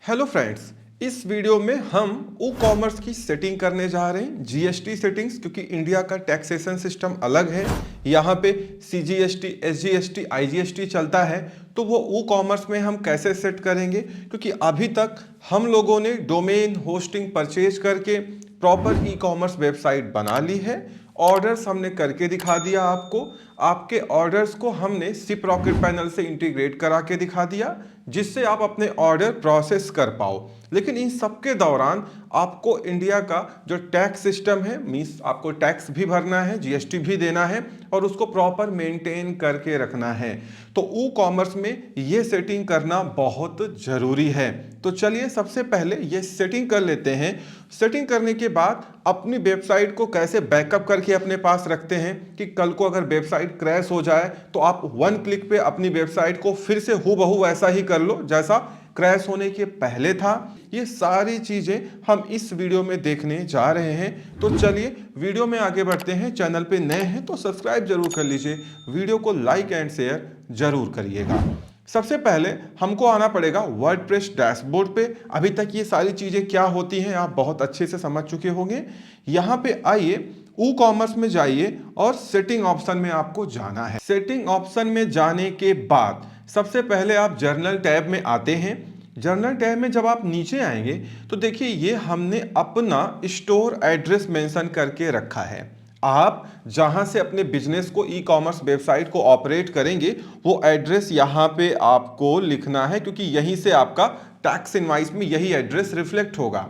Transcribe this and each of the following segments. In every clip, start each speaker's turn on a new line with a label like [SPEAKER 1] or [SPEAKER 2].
[SPEAKER 1] Hello friends, इस video में हम ई कॉमर्स की सेटिंग करने जा रहे हैं। जीएसटी सेटिंग्स, क्योंकि इंडिया का टैक्सेशन सिस्टम अलग है। यहाँ पे सीजीएसटी, एसजीएसटी, आईजीएसटी चलता है। तो वो ई कॉमर्स में हम कैसे सेट करेंगे, क्योंकि अभी तक हम लोगों ने डोमेन होस्टिंग परचेज करके प्रॉपर ई कॉमर्स वेबसाइट बना ली है। ऑर्डर्स हमने करके दिखा दिया आपको। आपके ऑर्डर्स को हमने सिप रॉकेट पैनल से इंटीग्रेट करा के दिखा दिया, जिससे आप अपने ऑर्डर प्रोसेस कर पाओ। लेकिन इन सब के दौरान आपको इंडिया का जो टैक्स सिस्टम है, मींस आपको टैक्स भी भरना है, जीएसटी भी देना है और उसको प्रॉपर मेंटेन करके रखना है। तो ई कॉमर्स में ये सेटिंग करना बहुत जरूरी है। तो चलिए सबसे पहले ये सेटिंग कर लेते हैं। सेटिंग करने के बाद अपनी वेबसाइट को कैसे बैकअप करके अपने पास रखते हैं कि कल को अगर वेबसाइट क्रैश हो जाए तो आप वन क्लिक पे अपनी वेबसाइट को फिर से हूबहू वैसा ही कर लो जैसा क्रैश होने के पहले था। ये सारी चीजें हम इस वीडियो में देखने जा रहे हैं। तो चलिए वीडियो में आगे बढ़ते हैं। चैनल पे नए हैं तो सब्सक्राइब जरूर कर लीजिए, वीडियो को लाइक एंड शेयर जरूर करिएगा। सबसे पहले हमको आना पड़ेगा वर्डप्रेस डैशबोर्ड पे। अभी तक ये सारी चीजें क्या होती हैं आप बहुत अच्छे से समझ चुके होंगे। यहाँ पे आइए, ई कॉमर्स में जाइए और सेटिंग ऑप्शन में आपको जाना है। सेटिंग ऑप्शन में जाने के बाद सबसे पहले आप जर्नल टैब में आते हैं। जर्नल टैब में जब आप नीचे आएंगे तो देखिए ये हमने अपना स्टोर एड्रेस मेंशन करके रखा है। आप जहां से अपने बिजनेस को, ई कॉमर्स वेबसाइट को ऑपरेट करेंगे, वो एड्रेस यहां पे आपको लिखना है, क्योंकि यहीं से आपका टैक्स इनवाइस में यही एड्रेस रिफ्लेक्ट होगा।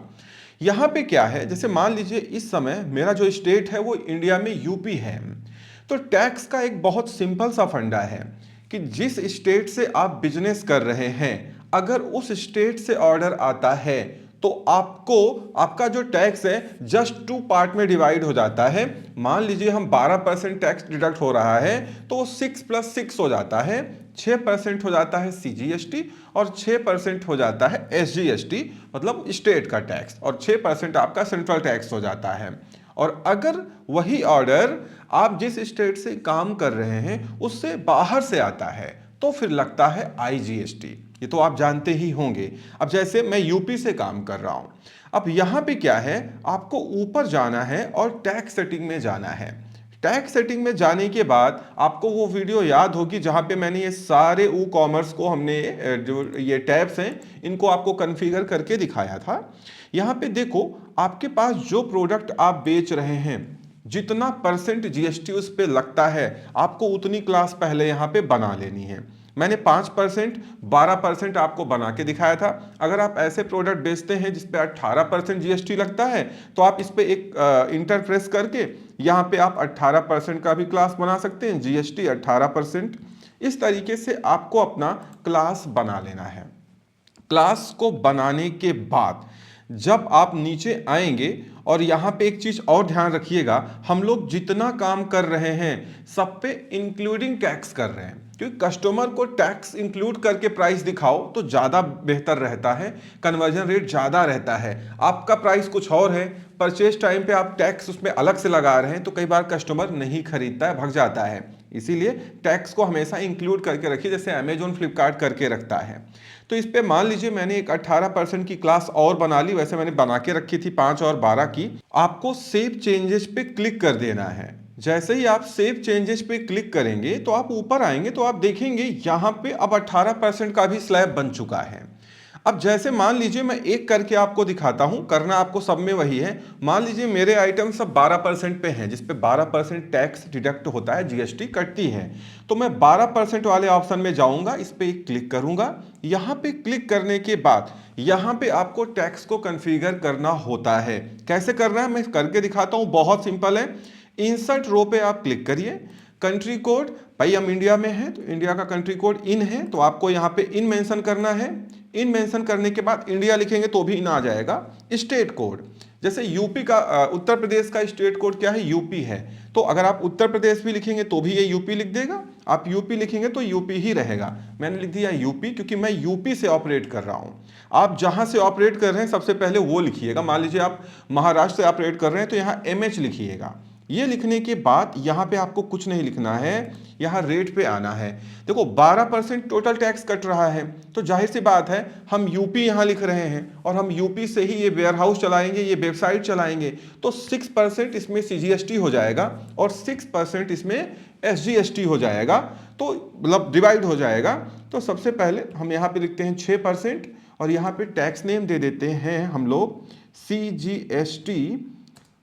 [SPEAKER 1] यहाँ पे क्या है, जैसे मान लीजिए इस समय मेरा जो स्टेट है वो इंडिया में यूपी है। तो टैक्स का एक बहुत सिंपल सा फंडा है कि जिस स्टेट से आप बिजनेस कर रहे हैं, अगर उस स्टेट से ऑर्डर आता है तो आपको आपका जो टैक्स है जस्ट टू पार्ट में डिवाइड हो जाता है। मान लीजिए हम 12% टैक्स डिडक्ट हो रहा है तो 6 + 6 हो जाता है। 6% हो जाता है सीजीएसटी और 6% हो जाता है एसजीएसटी, मतलब स्टेट का टैक्स, और 6% आपका सेंट्रल टैक्स हो जाता है। और अगर वही ऑर्डर आप जिस स्टेट से काम कर रहे हैं उससे बाहर से आता है तो फिर लगता है आईजीएसटी। ये तो आप जानते ही होंगे। अब जैसे मैं यूपी से काम कर रहा हूं, अब यहां पे क्या है, आपको ऊपर जाना है और टैक्स सेटिंग में जाना है। टैक्स सेटिंग में जाने के बाद आपको वो वीडियो याद होगी जहां पे मैंने ये सारे ई कॉमर्स को, हमने जो ये टैब्स हैं इनको आपको कॉन्फ़िगर करके दिखाया था। यहाँ पे देखो, आपके पास जो प्रोडक्ट आप बेच रहे हैं, जितना परसेंट जीएसटी उस पे लगता है, आपको उतनी क्लास पहले यहाँ पे बना लेनी है। मैंने 5%, 12% आपको बना के दिखाया था। अगर आप ऐसे प्रोडक्ट बेचते हैं जिस पे 18% जीएसटी लगता है तो आप इस पे एक इंटर प्रेस करके यहाँ पे आप 18% का भी क्लास बना सकते हैं, जीएसटी 18%। इस तरीके से आपको अपना क्लास बना लेना है। क्लास को बनाने के बाद जब आप नीचे आएंगे, और यहाँ पे एक चीज और ध्यान रखिएगा, हम लोग जितना काम कर रहे हैं सब पे इंक्लूडिंग टैक्स कर रहे हैं, क्योंकि कस्टमर को टैक्स इंक्लूड करके प्राइस दिखाओ तो ज़्यादा बेहतर रहता है, कन्वर्जन रेट ज़्यादा रहता है। आपका प्राइस कुछ और है, परचेज टाइम पे आप टैक्स उसमें अलग से लगा रहे हैं तो कई बार कस्टमर नहीं खरीदता है, भग जाता है। इसीलिए टैक्स को हमेशा इंक्लूड करके रखिए, जैसे अमेजोन, फ्लिपकार्ट करके रखता है। तो इस पे मान लीजिए मैंने एक 18% की क्लास और बना ली, वैसे मैंने बना के रखी थी 5 और 12 की। आपको सेव चेंजेस पे क्लिक कर देना है। जैसे ही आप सेव चेंजेस पे क्लिक करेंगे तो आप ऊपर आएंगे तो आप देखेंगे यहाँ पे अब 18% का भी स्लैब बन चुका है। अब जैसे मान लीजिए मैं एक करके आपको दिखाता हूं, करना आपको सब में वही है। मान लीजिए मेरे आइटम सब 12% पे हैं, जिसपे 12% टैक्स डिडक्ट होता है, जीएसटी कटती है। तो मैं 12% वाले ऑप्शन में जाऊंगा, इस पे क्लिक करूंगा। यहां पे क्लिक करने के बाद यहां पे आपको टैक्स को कॉन्फ़िगर करना होता है। कैसे करना है मैं करके दिखाता हूं, बहुत सिंपल है। इंसर्ट रो पे आप क्लिक करिए, कंट्री कोड, भाई हम इंडिया में हैं तो इंडिया का कंट्री कोड इन है, तो आपको यहाँ पे इन मेंशन करना है। इन मेंशन करने के बाद इंडिया लिखेंगे तो भी इन आ जाएगा। स्टेट कोड, जैसे यूपी का, उत्तर प्रदेश का स्टेट कोड क्या है, यूपी है, तो अगर आप उत्तर प्रदेश भी लिखेंगे तो भी ये यूपी लिख देगा, आप यूपी लिखेंगे तो यूपी ही रहेगा। मैंने लिख दिया यूपी क्योंकि मैं यूपी से ऑपरेट कर रहा हूँ। आप जहां से ऑपरेट कर रहे हैं सबसे पहले वो लिखिएगा। मान लीजिए आप महाराष्ट्र से ऑपरेट कर रहे हैं तो यहाँ एमएच लिखिएगा। ये लिखने के बाद यहाँ पे आपको कुछ नहीं लिखना है, यहाँ रेट पे आना है। देखो 12% टोटल टैक्स कट रहा है, तो जाहिर सी बात है हम यूपी यहाँ लिख रहे हैं और हम यूपी से ही ये वेयर हाउस चलाएंगे, ये वेबसाइट चलाएंगे, तो 6% इसमें सीजीएसटी हो जाएगा और 6% इसमें एसजीएसटी हो जाएगा, तो मतलब डिवाइड हो जाएगा। तो सबसे पहले हम यहाँ पे लिखते हैं 6% और यहाँ पे टैक्स नेम दे देते हैं हम लोग सीजीएसटी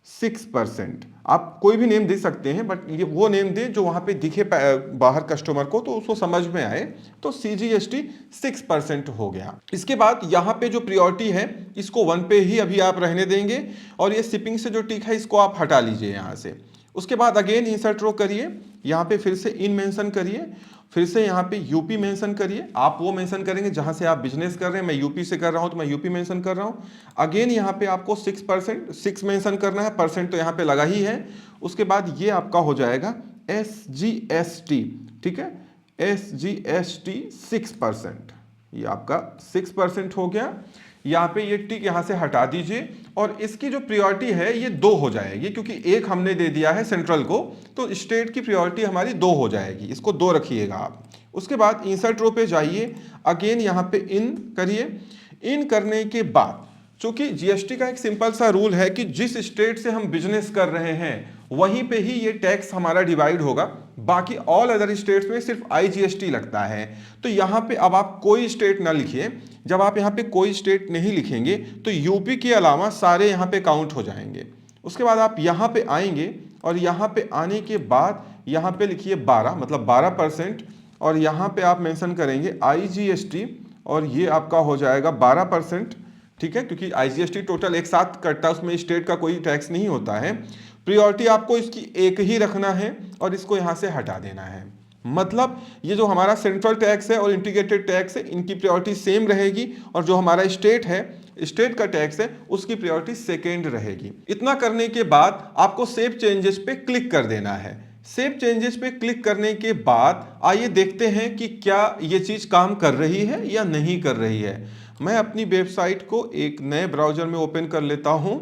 [SPEAKER 1] 6%। आप कोई भी नेम दे सकते हैं, बट ये वो नेम दे जो वहां पे दिखे बाहर कस्टमर को, तो उसको समझ में आए। तो सीजीएसटी 6% हो गया। इसके बाद यहाँ पे जो प्रियोरिटी है इसको 1 पे ही अभी आप रहने देंगे और ये शिपिंग से जो टिक है इसको आप हटा लीजिए यहाँ से। उसके बाद अगेन इंसर्ट रो करिए, यहाँ पे फिर से इन मेंशन करिए, फिर से यहाँ पे यूपी मेंशन करिए। आप वो मेंशन करेंगे जहां से आप बिजनेस कर रहे हैं। मैं यूपी से कर रहा हूं तो मैं यूपी मेंशन कर रहा हूं। अगेन यहाँ पे आपको 6% मेंशन करना है, परसेंट तो यहाँ पे लगा ही है। उसके बाद ये आपका हो जाएगा एसजीएसटी, ठीक है, एसजीएसटी 6%, ये आपका 6% हो गया। यहाँ पे ये टिक यहाँ से हटा दीजिए और इसकी जो प्रायोरिटी है ये 2 हो जाएगी, क्योंकि एक हमने दे दिया है सेंट्रल को, तो स्टेट की प्रायोरिटी हमारी 2 हो जाएगी, इसको 2 रखिएगा आप। उसके बाद इंसर्ट रो पे जाइए, अगेन यहाँ पे इन करिए। इन करने के बाद चूंकि जीएसटी का एक सिंपल सा रूल है कि जिस स्टेट से हम बिजनेस कर रहे हैं वहीं पे ही ये टैक्स हमारा डिवाइड होगा, बाकी ऑल अदर स्टेट्स में सिर्फ आईजीएसटी लगता है। तो यहाँ पे अब आप कोई स्टेट ना लिखिए। जब आप यहाँ पे कोई स्टेट नहीं लिखेंगे तो यूपी के अलावा सारे यहाँ पे काउंट हो जाएंगे। उसके बाद आप यहाँ पे आएंगे और यहाँ पे आने के बाद यहाँ पे लिखिए 12, मतलब 12%, और यहाँ पे आप मेंशन करेंगे आईजीएसटी और ये आपका हो जाएगा 12%, ठीक है, क्योंकि आईजीएसटी टोटल एक साथ कटता है, उसमें स्टेट का कोई टैक्स नहीं होता है। प्रायोरिटी आपको इसकी एक ही रखना है और इसको यहाँ से हटा देना है। मतलब ये जो हमारा सेंट्रल टैक्स है और इंटीग्रेटेड टैक्स है इनकी प्रायोरिटी सेम रहेगी, और जो हमारा स्टेट है, स्टेट का टैक्स है, उसकी प्रायोरिटी सेकेंड रहेगी। इतना करने के बाद आपको सेव चेंजेस पे क्लिक कर देना है। सेव चेंजेस पे क्लिक करने के बाद आइए देखते हैं कि क्या ये चीज काम कर रही है या नहीं कर रही है। मैं अपनी वेबसाइट को एक नए ब्राउजर में ओपन कर लेता हूं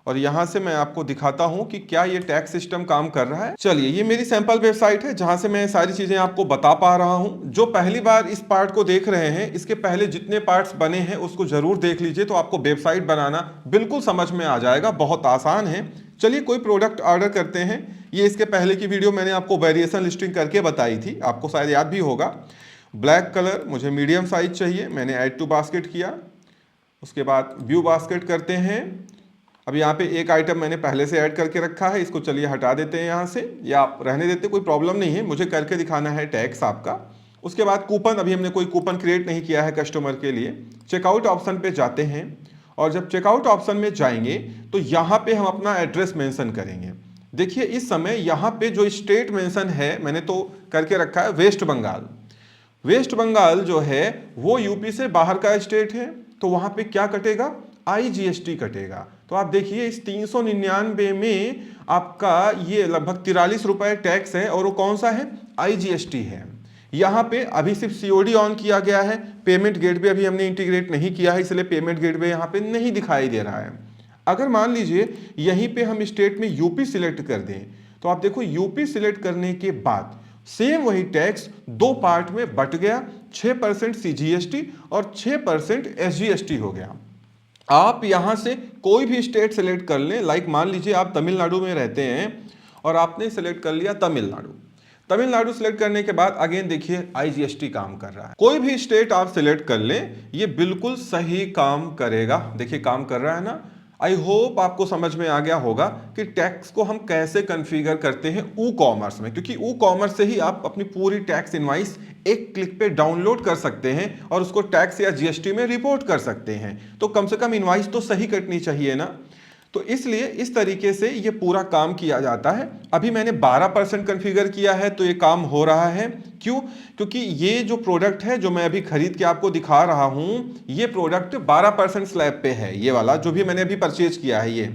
[SPEAKER 1] और यहां से मैं आपको दिखाता हूं कि क्या ये टैक्स सिस्टम काम कर रहा है। चलिए, ये मेरी सैंपल वेबसाइट है जहां से मैं सारी चीजें आपको बता पा रहा हूं। जो पहली बार इस पार्ट को देख रहे हैं, इसके पहले जितने पार्ट्स बने हैं उसको जरूर देख लीजिए, तो आपको वेबसाइट बनाना बिल्कुल समझ में आ जाएगा। बहुत आसान है। चलिए कोई प्रोडक्ट ऑर्डर करते हैं। ये इसके पहले की वीडियो मैंने आपको वेरिएशन लिस्टिंग करके बताई थी, आपको शायद याद भी होगा। ब्लैक कलर मुझे मीडियम साइज चाहिए, मैंने ऐड टू बास्केट किया। उसके बाद व्यू बास्केट करते हैं। अब यहाँ पे एक आइटम मैंने पहले से ऐड करके रखा है, इसको चलिए हटा देते हैं यहाँ से, या आप रहने देते, कोई प्रॉब्लम नहीं है, मुझे करके दिखाना है टैक्स आपका। उसके बाद कूपन, अभी हमने कोई कूपन क्रिएट नहीं किया है कस्टमर के लिए। चेकआउट ऑप्शन पे जाते हैं और जब चेकआउट ऑप्शन में जाएंगे तो यहाँ पे हम अपना एड्रेस मेंशन करेंगे। देखिए इस समय यहाँ पे जो स्टेट मेंशन है, मैंने तो करके रखा है वेस्ट बंगाल। वेस्ट बंगाल जो है वो यूपी से बाहर का स्टेट है, तो वहां पे क्या कटेगा, आईजीएसटी कटेगा। तो आप देखिए इस 399 में आपका ये लगभग 43 रुपए टैक्स है, और वो कौन सा है, आईजीएसटी है। यहाँ पे अभी सिर्फ सीओडी ऑन किया गया है, पेमेंट गेटवे अभी हमने इंटीग्रेट नहीं किया है, इसलिए पेमेंट गेटवे यहाँ पे नहीं दिखाई दे रहा है। अगर मान लीजिए यहीं पे हम स्टेट में यूपी सिलेक्ट कर दें, तो आप देखो यूपी सिलेक्ट करने के बाद सेम वही टैक्स 2 पार्ट में बट गया, 6% सीजीएसटी और 6% एसजीएसटी हो गया। आप यहां से कोई भी स्टेट सेलेक्ट कर लें, लाइक मान लीजिए आप तमिलनाडु में रहते हैं और आपने सेलेक्ट कर लिया तमिलनाडु। तमिलनाडु सेलेक्ट करने के बाद अगेन देखिए आईजीएसटी काम कर रहा है। कोई भी स्टेट आप सेलेक्ट कर लें, ये बिल्कुल सही काम करेगा। देखिए काम कर रहा है ना। आई होप आपको समझ में आ गया होगा कि टैक्स को हम कैसे कॉन्फ़िगर करते हैं ई कॉमर्स में, क्योंकि ई कॉमर्स से ही आप अपनी पूरी टैक्स इनवाइस एक क्लिक पे डाउनलोड कर सकते हैं और उसको टैक्स या जीएसटी में रिपोर्ट कर सकते हैं। तो कम से कम इनवाइस तो सही कटनी चाहिए ना। तो इसलिए इस तरीके से ये पूरा काम किया जाता है। अभी मैंने 12% कॉन्फ़िगर किया है, तो ये काम हो रहा है। क्यों? क्योंकि ये जो प्रोडक्ट है जो मैं अभी खरीद के आपको दिखा रहा हूं, ये प्रोडक्ट 12% स्लैब पे है। ये वाला जो भी मैंने अभी परचेज किया है ये।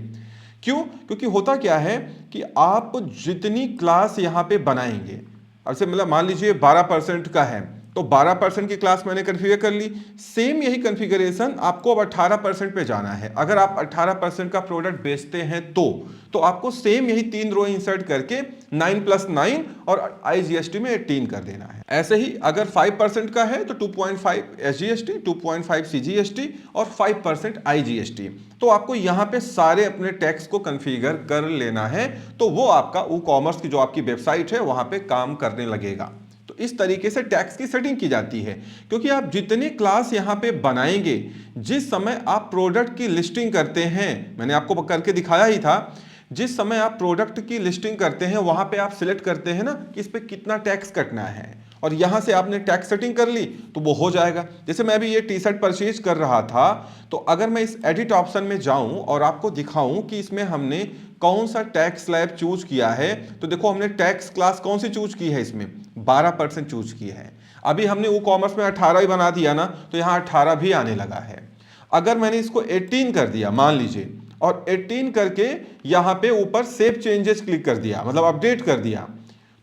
[SPEAKER 1] क्यों? क्योंकि होता क्या है कि आप जितनी क्लास यहाँ पे बनाएंगे, अब से मतलब मान लीजिए 12% का है, तो 12% की क्लास मैंने कॉन्फ़िगर कर ली। सेम यही कॉन्फ़िगरेशन आपको अब 18% पे जाना है। अगर आप 18% का प्रोडक्ट बेचते हैं तो आपको सेम यही 3 रो इंसर्ट करके 9+9 और IGST में 18 कर देना है। ऐसे ही अगर 5% का है तो 2.5 SGST, 2.5 CGST और 5% IGST। तो आपको यहाँ पे सारे अपने टैक्स को कॉन्फ़िगर कर लेना है, तो वो आपका WooCommerce की जो आपकी वेबसाइट है वहां पे काम करने लगेगा। तो इस तरीके से टैक्स की सेटिंग की जाती है, क्योंकि आप जितनी क्लास यहां पे बनाएंगे, जिस समय आप प्रोडक्ट की लिस्टिंग करते हैं, मैंने आपको करके दिखाया ही था, जिस समय आप प्रोडक्ट की लिस्टिंग करते हैं वहां पे आप सिलेक्ट करते हैं ना कि इस पे कितना टैक्स कटना है, और यहां से आपने टैक्स सेटिंग कर ली तो वो हो जाएगा। जैसे मैं अभी ये टी शर्ट परचेज कर रहा था, तो अगर मैं इस एडिट ऑप्शन में जाऊं और आपको दिखाऊं कि इसमें हमने कौन सा टैक्स स्लैब चूज किया है, तो देखो हमने टैक्स क्लास कौन सी चूज की है, इसमें 12% चूज की है। अभी हमने WooCommerce में 18 ही बना दिया ना, तो यहां 18 भी आने लगा है। अगर मैंने इसको 18 कर दिया मान लीजिए, और 18 करके यहां पे ऊपर सेव चेंजेस क्लिक कर दिया, मतलब अपडेट कर दिया,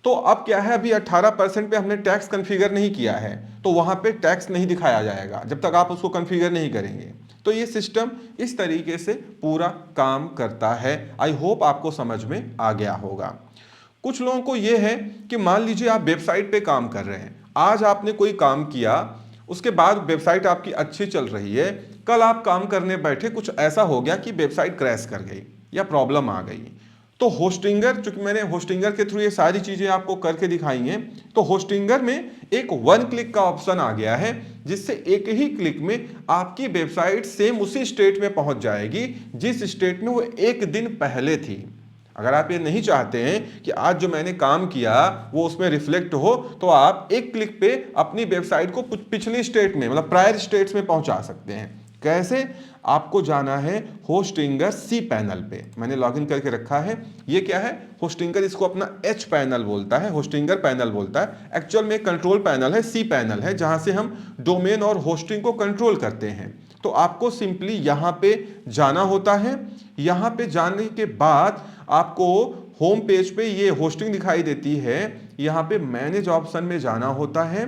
[SPEAKER 1] तो अब क्या है, अभी 18% पे हमने टैक्स कॉन्फ़िगर नहीं किया है, तो वहां पे टैक्स नहीं दिखाया जाएगा जब तक आप उसको कॉन्फ़िगर नहीं करेंगे। तो ये सिस्टम इस तरीके से पूरा काम करता है। आई होप आपको समझ में आ गया होगा। कुछ लोगों को ये है कि मान लीजिए आप वेबसाइट पे काम कर रहे हैं, आज आपने कोई काम किया, उसके बाद वेबसाइट आपकी अच्छी चल रही है, कल आप काम करने बैठे, कुछ ऐसा हो गया कि वेबसाइट क्रैश कर गई या प्रॉब्लम आ गई, तो होस्टिंगर, चूंकि मैंने होस्टिंगर के थ्रू ये सारी चीजें आपको करके दिखाई हैं, तो होस्टिंगर में एक 1 क्लिक का ऑप्शन आ गया है, जिससे एक ही क्लिक में आपकी वेबसाइट सेम उसी स्टेट में पहुंच जाएगी जिस स्टेट में वो एक दिन पहले थी। अगर आप ये नहीं चाहते हैं कि आज जो मैंने काम किया वो उसमें रिफ्लेक्ट हो, तो आप एक क्लिक पे अपनी वेबसाइट को पिछली स्टेट में, मतलब प्रायर स्टेट्स में पहुंचा सकते हैं। कैसे? आपको जाना है होस्टिंगर सी पैनल पे, मैंने लॉगिन करके रखा है। ये क्या है? होस्टिंगर इसको अपना एच पैनल बोलता है, होस्टिंगर पैनल बोलता है। एक्चुअल में कंट्रोल पैनल है, सी पैनल है, जहां से हम डोमेन और होस्टिंग को कंट्रोल करते हैं। तो आपको सिंपली यहां पे जाना होता है। यहां पे जाने के बाद आपको होम पेज पे ये होस्टिंग दिखाई देती है, यहां पे मैनेज ऑप्शन में जाना होता है।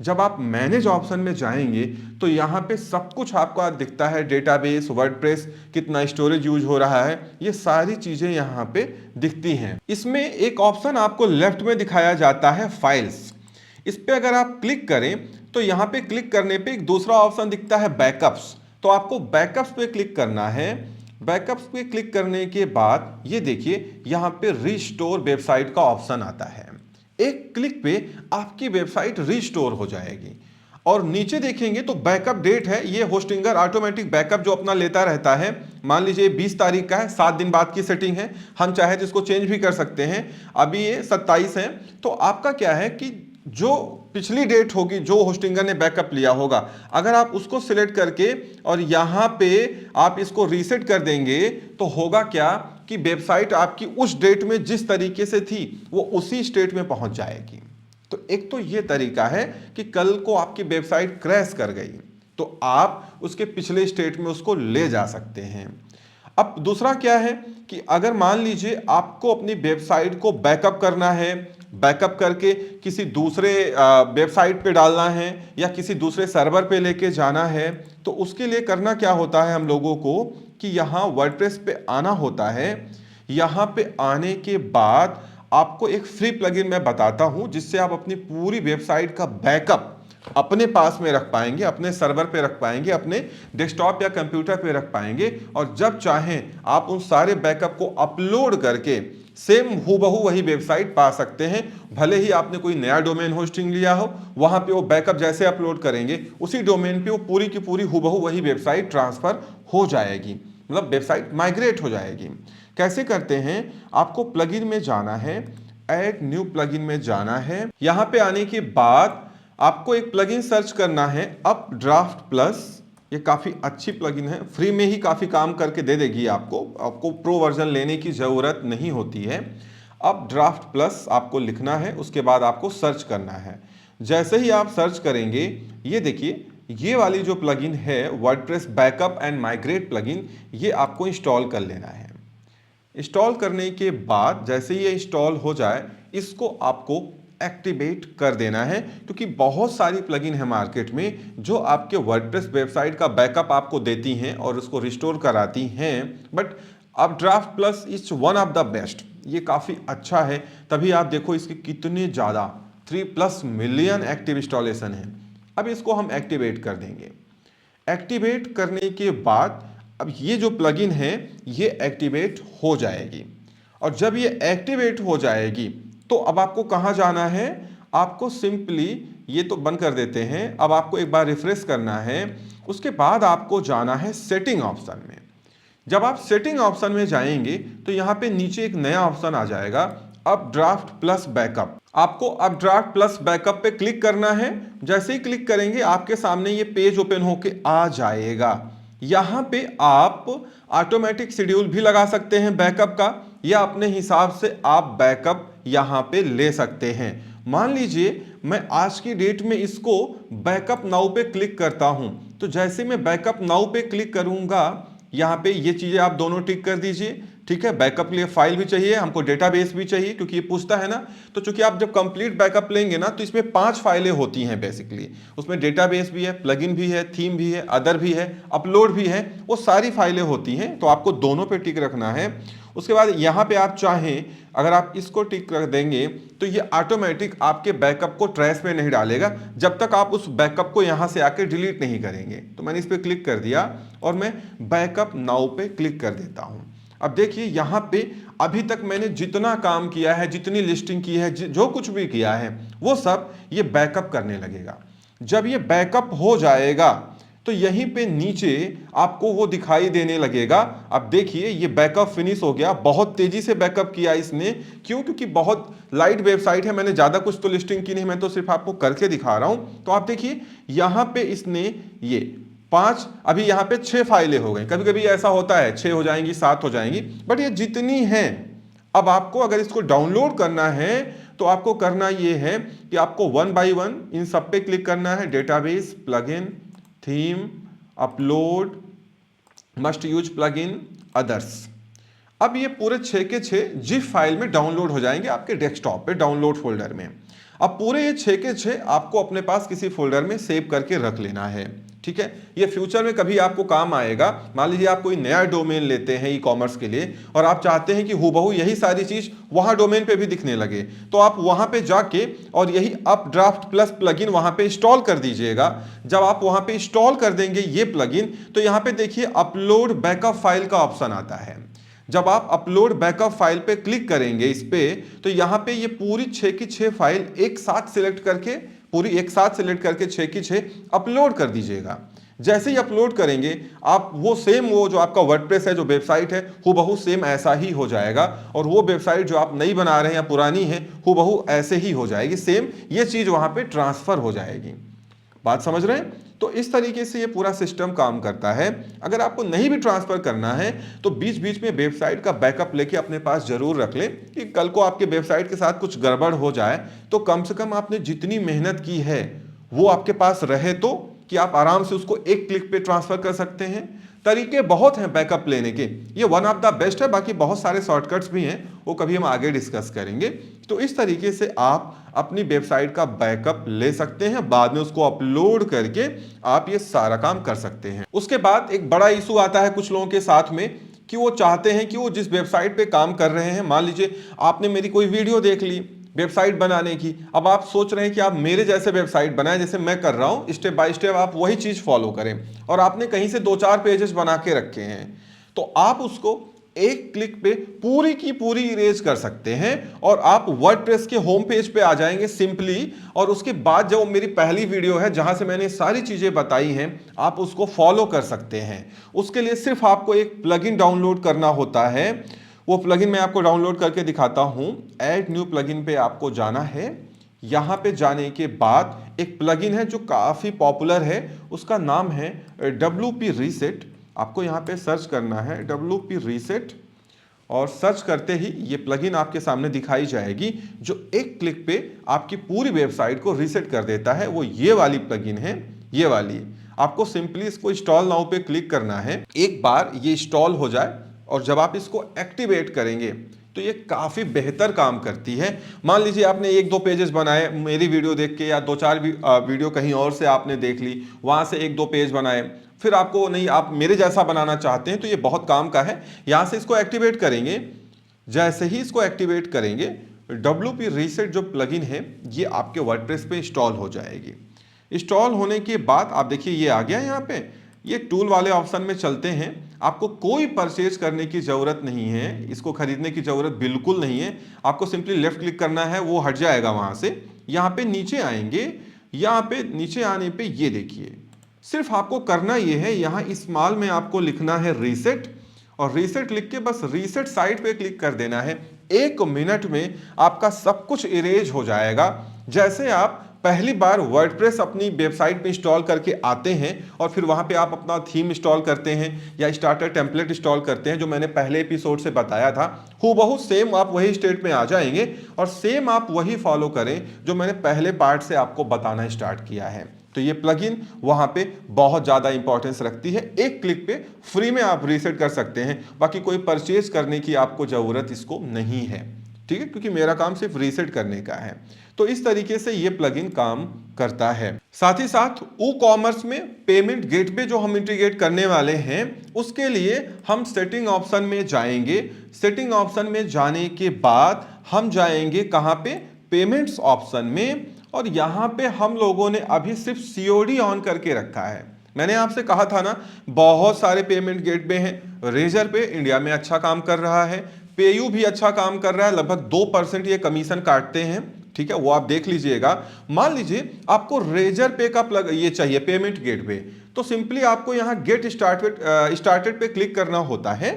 [SPEAKER 1] जब आप मैनेज ऑप्शन में जाएंगे तो यहां पे सब कुछ आपको दिखता है, डेटाबेस, वर्डप्रेस, कितना स्टोरेज यूज हो रहा है, ये सारी चीजें यहां पे दिखती हैं। इसमें एक ऑप्शन आपको लेफ्ट में दिखाया जाता है, फाइल्स। इस पे अगर आप क्लिक करें तो यहां पे क्लिक करने पे एक दूसरा ऑप्शन दिखता है, बैकअप्स। तो आपको बैकअप्स पे क्लिक करना है। बैकअप्स पे क्लिक करने के बाद ये देखिए यहां पे रिस्टोर वेबसाइट का ऑप्शन आता है। एक क्लिक पे आपकी वेबसाइट रिस्टोर हो जाएगी। और नीचे देखेंगे तो बैकअप डेट है, ये होस्टिंगर ऑटोमेटिक बैकअप जो अपना लेता रहता है। मान लीजिए 20 तारीख का है, 7 दिन बाद की सेटिंग है, हम चाहे तो इसको चेंज भी कर सकते हैं। अभी ये 27 है, तो आपका क्या है कि जो पिछली डेट होगी, जो होस्टिंगर ने बैकअप लिया होगा, अगर आप उसको सिलेक्ट करके और यहां पे आप इसको रीसेट कर देंगे तो होगा क्या कि वेबसाइट आपकी उस डेट में जिस तरीके से थी वो उसी स्टेट में पहुंच जाएगी। तो एक तो ये तरीका है कि कल को आपकी वेबसाइट क्रैश कर गई तो आप उसके पिछले स्टेट में उसको ले जा सकते हैं। अब दूसरा क्या है कि अगर मान लीजिए आपको अपनी वेबसाइट को बैकअप करना है, बैकअप करके किसी दूसरे वेबसाइट पे डालना है या किसी दूसरे सर्वर पे लेके जाना है, तो उसके लिए करना क्या होता है हम लोगों को कि यहाँ वर्डप्रेस पे आना होता है। यहाँ पे आने के बाद आपको एक फ्री प्लगइन मैं बताता हूँ, जिससे आप अपनी पूरी वेबसाइट का बैकअप अपने पास में रख पाएंगे, अपने सर्वर पे रख पाएंगे, अपने डेस्कटॉप या कंप्यूटर पे रख पाएंगे, और जब चाहें आप उन सारे बैकअप को अपलोड करके सेम हूबहू वही वेबसाइट पा सकते हैं। भले ही आपने कोई नया डोमेन होस्टिंग लिया हो, वहां पे वो बैकअप जैसे अपलोड करेंगे उसी डोमेन पे वो पूरी की पूरी हूबहू वही वेबसाइट ट्रांसफर हो जाएगी, मतलब वेबसाइट माइग्रेट हो जाएगी। कैसे करते हैं? आपको प्लगइन में जाना है, ऐड न्यू प्लगइन में जाना है। यहां पे आने के बाद आपको एक प्लगइन सर्च करना है, अपड्राफ्ट प्लस। ये काफ़ी अच्छी प्लगइन है, फ्री में ही काफ़ी काम करके दे देगी आपको प्रो वर्जन लेने की ज़रूरत नहीं होती है। अपड्राफ्ट प्लस आपको लिखना है, उसके बाद आपको सर्च करना है। जैसे ही आप सर्च करेंगे ये देखिए ये वाली जो प्लगइन है, WordPress backup and migrate plugin, ये आपको इंस्टॉल कर लेना है। इंस्टॉल करने के बाद जैसे ही ये इंस्टॉल हो जाए, इसको आपको एक्टिवेट कर देना है, क्योंकि बहुत सारी प्लगइन है मार्केट में जो आपके वर्डप्रेस वेबसाइट का बैकअप आपको देती हैं और उसको रिस्टोर कराती हैं, but updraft plus is one of the best. ये काफ़ी अच्छा है, तभी आप देखो इसके कितने ज़्यादा 3+ मिलियन एक्टिव इंस्टॉलेशन है। अब इसको हम एक्टिवेट कर देंगे। एक्टिवेट करने के बाद अब ये जो प्लगइन है ये एक्टिवेट हो जाएगी, और जब ये एक्टिवेट हो जाएगी तो अब आपको कहाँ जाना है, आपको सिंपली ये तो बंद कर देते हैं, अब आपको एक बार रिफ्रेश करना है। उसके बाद आपको जाना है सेटिंग ऑप्शन में। जब आप सेटिंग ऑप्शन में जाएंगे तो यहाँ पे नीचे एक नया ऑप्शन आ जाएगा, अपड्राफ्ट प्लस बैकअप। आपको अपड्राफ्ट प्लस बैकअप पे क्लिक करना है। जैसे ही क्लिक करेंगे आपके सामने ये पेज ओपन होके आ जाएगा। यहाँ पे आप ऑटोमेटिक शेड्यूल भी लगा सकते हैं बैकअप का, या अपने हिसाब से आप बैकअप यहाँ पे ले सकते हैं। मान लीजिए मैं आज की डेट में इसको बैकअप नाउ पे क्लिक करता हूं, तो जैसे मैं बैकअप नाउ पे क्लिक करूंगा यहाँ पे ये चीजें आप दोनों टिक कर दीजिए। ठीक है, बैकअप के लिए फाइल भी चाहिए, हमको डेटाबेस भी चाहिए, क्योंकि ये पूछता है ना। तो चूंकि आप जब कंप्लीट बैकअप लेंगे ना तो इसमें 5 फाइलें होती हैं बेसिकली। उसमें डेटाबेस भी है, प्लगइन भी है, थीम भी है, अदर भी है, अपलोड भी है, वो सारी फाइलें होती हैं। तो आपको दोनों पे टिक रखना है। उसके बाद यहाँ पे आप चाहें अगर आप इसको टिक कर देंगे तो ये ऑटोमेटिक आपके बैकअप को ट्रैश में नहीं डालेगा जब तक आप उस बैकअप को यहाँ से आके डिलीट नहीं करेंगे। तो मैंने इस पर क्लिक कर दिया और मैं बैकअप नाउ पे क्लिक कर देता हूँ। अब देखिए यहाँ पे अभी तक मैंने जितना काम किया है, जितनी लिस्टिंग की है, जो कुछ भी किया है वो सब ये बैकअप करने लगेगा। जब ये बैकअप हो जाएगा तो यहीं पे नीचे आपको वो दिखाई देने लगेगा। अब देखिए ये बैकअप फिनिश हो गया। बहुत तेजी से बैकअप किया इसने, क्यों? क्योंकि बहुत लाइट वेबसाइट है, मैंने ज्यादा कुछ तो लिस्टिंग की नहीं, मैं तो सिर्फ आपको करके दिखा रहा हूं। तो आप देखिए यहाँ पे इसने ये 5, अभी यहाँ पे 6 फाइलें हो गई। कभी कभी ऐसा होता है 6 हो जाएंगी, 7 हो जाएंगी, बट ये जितनी हैं। अब आपको अगर इसको डाउनलोड करना है तो आपको करना ये है कि आपको 1 बाय 1 इन सब पे क्लिक करना है। Database, plugin, theme, upload, must use plugin, others. अब ये पूरे 6 के 6 जिप फाइल में डाउनलोड हो जाएंगे आपके डेस्कटॉप पे, डाउनलोड फोल्डर में। अब पूरे ये 6 के 6 आपको अपने पास किसी फोल्डर में सेव करके रख लेना है। ठीक है, ये फ्यूचर में कभी आपको काम आएगा। मान लीजिए आप कोई नया डोमेन लेते हैं ई कॉमर्स के लिए और आप चाहते हैं कि हूबहू यही सारी चीज वहां डोमेन पे भी दिखने लगे, तो आप वहां पे जाके और यही अपड्राफ्ट प्लस प्लगइन वहां पे इंस्टॉल कर दीजिएगा। जब आप वहां पे इंस्टॉल कर देंगे ये प्लगइन, तो यहां पे देखिए अपलोड बैकअप फाइल का ऑप्शन आता है। जब आप अपलोड बैकअप फाइल पे क्लिक करेंगे इस पे, तो यहां पे ये पूरी 6 की 6 फाइल एक साथ सिलेक्ट करके, पूरी एक साथ सिलेक्ट करके 6 की 6 अपलोड कर दीजिएगा। जैसे ही अपलोड करेंगे आप वो सेम, वो जो आपका वर्डप्रेस है, जो वेबसाइट है, हूबहू सेम ऐसा ही हो जाएगा। और वो वेबसाइट जो आप नई बना रहे हैं या पुरानी है, हूबहू ऐसे ही हो जाएगी, सेम ये चीज वहां पे ट्रांसफर हो जाएगी। बात समझ रहे हैं? तो इस तरीके से ये पूरा सिस्टम काम करता है। अगर आपको नहीं भी ट्रांसफर करना है तो बीच बीच में वेबसाइट का बैकअप लेके अपने पास जरूर रख लें, कि कल को आपके वेबसाइट के साथ कुछ गड़बड़ हो जाए तो कम से कम आपने जितनी मेहनत की है वो आपके पास रहे, तो कि आप आराम से उसको एक क्लिक पे ट्रांसफर कर सकते हैं। तरीके बहुत हैं बैकअप लेने के, ये वन ऑफ द बेस्ट है। बाकी बहुत सारे शॉर्टकट्स भी हैं, वो कभी हम आगे डिस्कस करेंगे। तो इस तरीके से आप अपनी वेबसाइट का बैकअप ले सकते हैं, बाद में उसको अपलोड करके आप ये सारा काम कर सकते हैं। उसके बाद एक बड़ा इशू आता है कुछ लोगों के साथ में, कि वो चाहते हैं कि वो जिस वेबसाइट पे काम कर रहे हैं, मान लीजिए आपने मेरी कोई वीडियो देख ली वेबसाइट बनाने की, अब आप सोच रहे हैं कि आप मेरे जैसे वेबसाइट बनाएं जैसे मैं कर रहा हूं, स्टेप बाय स्टेप आप वही चीज फॉलो करें, और आपने कहीं से 2-4 पेजेस बना के रखे हैं, तो आप उसको एक क्लिक पे पूरी की पूरी इरेज कर सकते हैं और आप वर्डप्रेस के होम पेज पे आ जाएंगे सिंपली। और उसके बाद जो मेरी पहली वीडियो है जहां से मैंने सारी चीजें बताई हैं, आप उसको फॉलो कर सकते हैं। उसके लिए सिर्फ आपको एक प्लगइन डाउनलोड करना होता है। वो प्लगइन मैं आपको डाउनलोड करके दिखाता हूं। ऐड न्यू प्लगइन पे आपको जाना है। यहां पे जाने के बाद एक प्लगइन है जो काफी पॉपुलर है, उसका नाम है WP रीसेट। आपको यहां पे सर्च करना है WP रीसेट, और सर्च करते ही ये प्लगइन आपके सामने दिखाई जाएगी, जो एक क्लिक पे आपकी पूरी वेबसाइट को रीसेट कर देता है। वो ये वाली प्लगइन है, ये वाली। आपको सिंपली इसको इंस्टॉल नाउ पे क्लिक करना है। एक बार ये इंस्टॉल हो जाए और जब आप इसको एक्टिवेट करेंगे, तो ये काफ़ी बेहतर काम करती है। मान लीजिए आपने एक दो पेजेस बनाए मेरी वीडियो देख के, या दो चार वीडियो कहीं और से आपने देख ली, वहाँ से एक दो पेज बनाए, फिर आपको नहीं, आप मेरे जैसा बनाना चाहते हैं, तो ये बहुत काम का है। यहाँ से इसको एक्टिवेट करेंगे। जैसे ही इसको एक्टिवेट करेंगे, WP रीसेट जो प्लगइन है ये आपके वर्डप्रेस पे इंस्टॉल हो जाएगी। इंस्टॉल होने के बाद आप देखिए ये आ गया। यहाँ पे ये टूल वाले ऑप्शन में चलते हैं। आपको कोई परचेज करने की ज़रूरत नहीं है, इसको खरीदने की ज़रूरत बिल्कुल नहीं है। आपको सिंपली लेफ्ट क्लिक करना है, वो हट जाएगा वहाँ से। यहाँ पे नीचे आएंगे, यहाँ पे नीचे आने पे ये देखिए, सिर्फ आपको करना ये है, यहाँ स्मॉल में आपको लिखना है रीसेट, और रीसेट लिख के बस रीसेट साइट पे क्लिक कर देना है। 1 मिनट में आपका सब कुछ इरेज हो जाएगा। जैसे आप पहली बार वर्डप्रेस अपनी वेबसाइट पे इंस्टॉल करके आते हैं और फिर वहां पे आप अपना थीम इंस्टॉल करते हैं या स्टार्टर टेम्पलेट इंस्टॉल करते हैं, जो मैंने पहले एपिसोड से बताया था, हूबहू सेम आप वही स्टेट में आ जाएंगे और सेम आप वही फॉलो करें जो मैंने पहले पार्ट से आपको बताना स्टार्ट किया है। तो ये प्लगइन वहां पे बहुत ज़्यादा इंपॉर्टेंस रखती है। एक क्लिक पे फ्री में आप रीसेट कर सकते हैं, बाकी कोई परचेज करने की आपको ज़रूरत इसको नहीं है, ठीक है, क्योंकि मेरा काम सिर्फ रीसेट करने का है। तो इस तरीके से ये प्लगइन काम करता है। साथ ही साथ WooCommerce में पेमेंट गेटवे जो हम इंटीग्रेट करने वाले हैं, उसके लिए हम सेटिंग ऑप्शन में जाएंगे। सेटिंग ऑप्शन में जाने के बाद हम जाएंगे कहां पे, पेमेंट्स ऑप्शन में, और यहां पे हम लोगों ने अभी सिर्फ COD ऑन करके रखा है। मैंने आपसे कहा था ना, बहुत सारे पेमेंट गेटवे हैं। रेजर पे इंडिया में अच्छा काम कर रहा है, पेयू भी अच्छा काम कर रहा है, लगभग 2% ये कमीशन काटते हैं, ठीक है, वो आप देख लीजिएगा। मान लीजिए आपको रेजर पे का प्लग ये चाहिए, पेमेंट गेटवे, तो सिंपली आपको यहाँ गेट स्टार्टेड पे क्लिक करना होता है।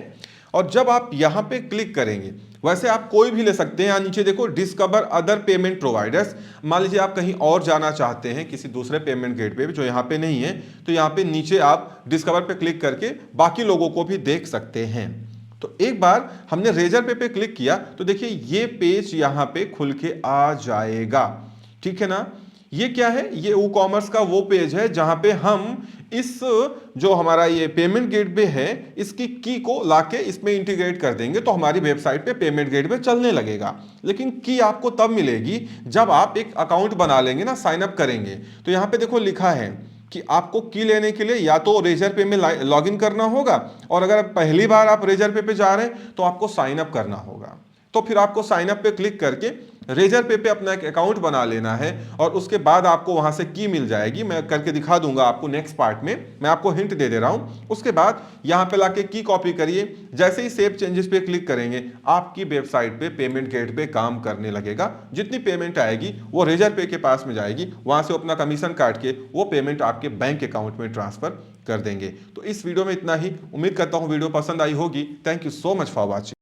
[SPEAKER 1] और जब आप यहाँ पे क्लिक करेंगे, वैसे आप कोई भी ले सकते हैं, यहाँ नीचे देखो डिस्कवर अदर पेमेंट प्रोवाइडर्स। मान लीजिए आप कहीं और जाना चाहते हैं किसी दूसरे पेमेंट गेटवे जो यहाँ पे नहीं है, तो यहाँ पे नीचे आप डिस्कवर पे क्लिक करके बाकी लोगों को भी देख सकते हैं। तो एक बार हमने रेजर पे क्लिक किया तो देखिए ये पेज यहाँ पे खुल के आ जाएगा, ठीक है ना। ये क्या है, ये WooCommerce का वो पेज है जहां पे हम इस जो हमारा ये पेमेंट गेटवे है, इसकी की को लाके इसमें इंटीग्रेट कर देंगे, तो हमारी वेबसाइट पे पेमेंट गेटवे चलने लगेगा। लेकिन की आपको तब मिलेगी जब आप एक अकाउंट बना लेंगे ना, साइन अप करेंगे। तो यहाँ पे देखो लिखा है कि आपको की लेने के लिए या तो रेजर पे में लॉगिन करना होगा, और अगर पहली बार आप रेजर पे जा रहे हैं तो आपको साइन अप करना होगा। तो फिर आपको साइन अप पे क्लिक करके रेजर पे अपना एक अकाउंट बना लेना है, और उसके बाद आपको वहां से की मिल जाएगी। मैं करके दिखा दूंगा आपको नेक्स्ट पार्ट में, मैं आपको हिंट दे दे रहा हूं। उसके बाद यहां पे लाके की कॉपी करिए, जैसे ही सेव चेंजेस पे क्लिक करेंगे आपकी वेबसाइट पे पेमेंट गेटवे काम करने लगेगा। जितनी पेमेंट आएगी वो रेजर पे के पास में जाएगी, वहां से अपना कमीशन काट के वो पेमेंट आपके बैंक अकाउंट में ट्रांसफर कर देंगे। तो इस वीडियो में इतना ही। उम्मीद करता हूं वीडियो पसंद आई होगी। Thank you so much for watching.